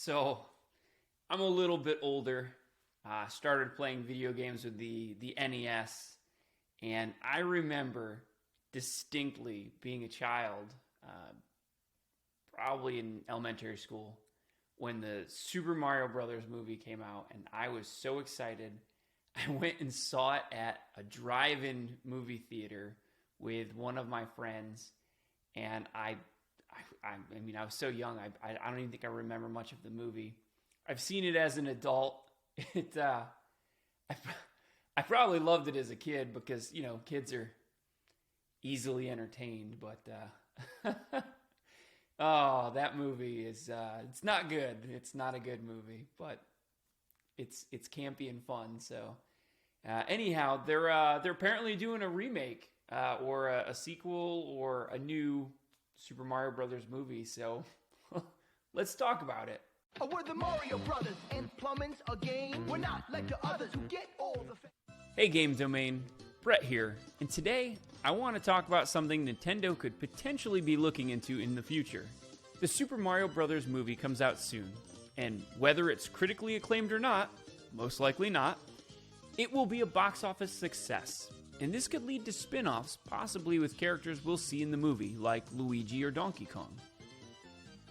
So I'm a little bit older. Started playing video games with the NES, and I remember distinctly being a child, probably in elementary school, when the Super Mario Brothers movie came out, and I was so excited. I went and saw it at a drive-in movie theater with one of my friends, and I mean, I was so young, I don't even think I remember much of the movie. I've seen it as an adult. I probably loved it as a kid because, you know, kids are easily entertained, but oh, that movie is it's not good. It's not a good movie, but it's campy and fun. So anyhow, they're apparently doing a remake or a sequel or a new Super Mario Brothers movie. So let's talk about it. We're the Mario Brothers, and plumbing's a game. We're not like the others who get all the... Hey Game Domain, Brett here, and today I want to talk about something Nintendo could potentially be looking into in the future. The Super Mario Brothers movie comes out soon, and whether it's critically acclaimed or not, most likely not, it will be a box office success. And this could lead to spin-offs, possibly with characters we'll see in the movie, like Luigi or Donkey Kong.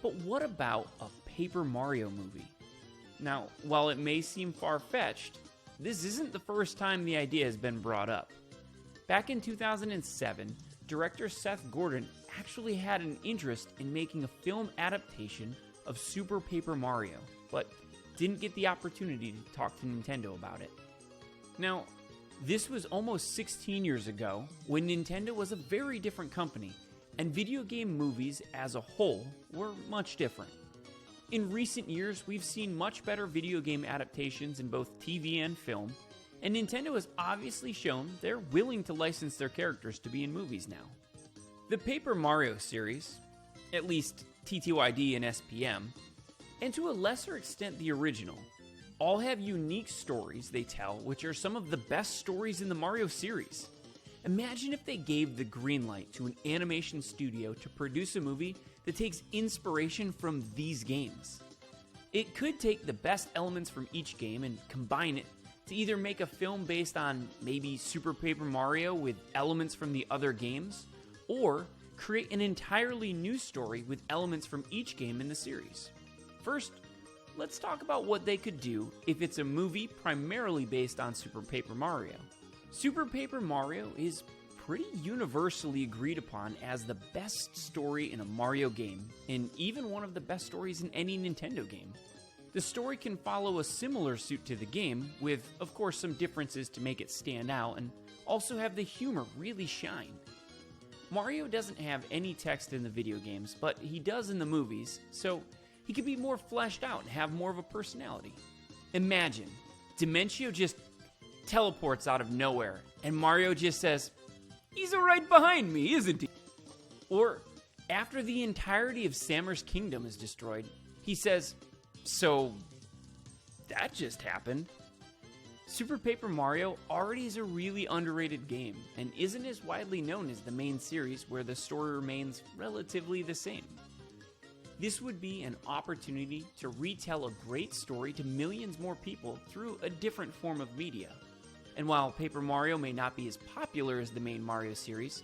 But what about a Paper Mario movie? Now, while it may seem far-fetched, this isn't the first time the idea has been brought up. Back in 2007, director Seth Gordon actually had an interest in making a film adaptation of Super Paper Mario, but didn't get the opportunity to talk to Nintendo about it. Now, this was almost 16 years ago when Nintendo was a very different company, and video game movies as a whole were much different. In recent years, we've seen much better video game adaptations in both TV and film, and Nintendo has obviously shown they're willing to license their characters to be in movies now. The Paper Mario series, at least TTYD and SPM, and to a lesser extent the original, all have unique stories they tell, which are some of the best stories in the Mario series. Imagine if they gave the green light to an animation studio to produce a movie that takes inspiration from these games. It could take the best elements from each game and combine it to either make a film based on maybe Super Paper Mario with elements from the other games, or create an entirely new story with elements from each game in the series. First, let's talk about what they could do if it's a movie primarily based on Super Paper Mario. Super Paper Mario is pretty universally agreed upon as the best story in a Mario game, and even one of the best stories in any Nintendo game. The story can follow a similar suit to the game, with, of course, some differences to make it stand out, and also have the humor really shine. Mario doesn't have any text in the video games, but he does in the movies, so he can be more fleshed out and have more of a personality. Imagine, Dimentio just teleports out of nowhere, and Mario just says, "He's right behind me, isn't he?" Or, after the entirety of Sammer's kingdom is destroyed, he says, "So, that just happened." Super Paper Mario already is a really underrated game, and isn't as widely known as the main series where the story remains relatively the same. This would be an opportunity to retell a great story to millions more people through a different form of media. And while Paper Mario may not be as popular as the main Mario series,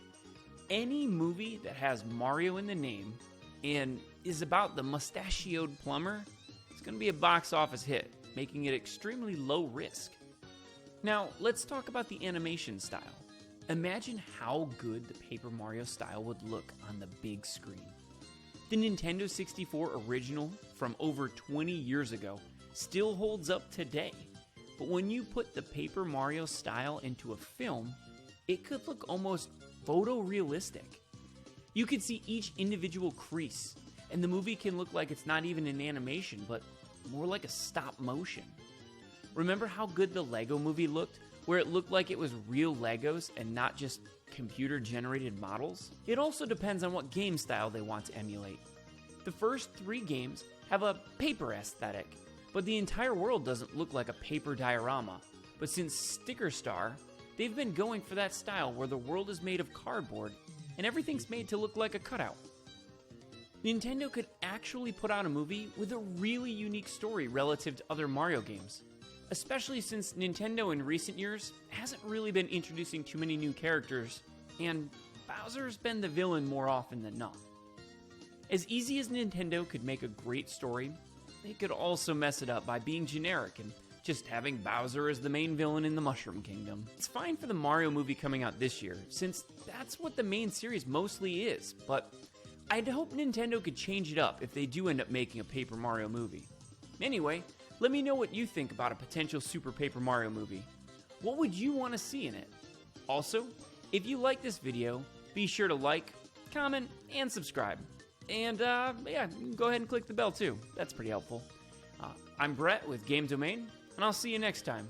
any movie that has Mario in the name and is about the mustachioed plumber is going to be a box office hit, making it extremely low risk. Now, let's talk about the animation style. Imagine how good the Paper Mario style would look on the big screen. The Nintendo 64 original from over 20 years ago still holds up today. But when you put the Paper Mario style into a film, it could look almost photorealistic. You could see each individual crease, and the movie can look like it's not even an animation, but more like a stop motion. Remember how good the Lego movie looked, where it looked like it was real Legos and not just computer-generated models? It also depends on what game style they want to emulate. The first 3 games have a paper aesthetic, but the entire world doesn't look like a paper diorama. But since Sticker Star, they've been going for that style where the world is made of cardboard and everything's made to look like a cutout. Nintendo could actually put out a movie with a really unique story relative to other Mario games, especially since Nintendo in recent years hasn't really been introducing too many new characters, and Bowser's been the villain more often than not. As easy as Nintendo could make a great story, they could also mess it up by being generic and just having Bowser as the main villain in the Mushroom Kingdom. It's fine for the Mario movie coming out this year, since that's what the main series mostly is, but I'd hope Nintendo could change it up if they do end up making a Paper Mario movie. Anyway, let me know what you think about a potential Super Paper Mario movie. What would you want to see in it? Also, if you like this video, be sure to like, comment, and subscribe. And yeah, go ahead and click the bell too. That's pretty helpful. I'm Brett with Game Domain, and I'll see you next time.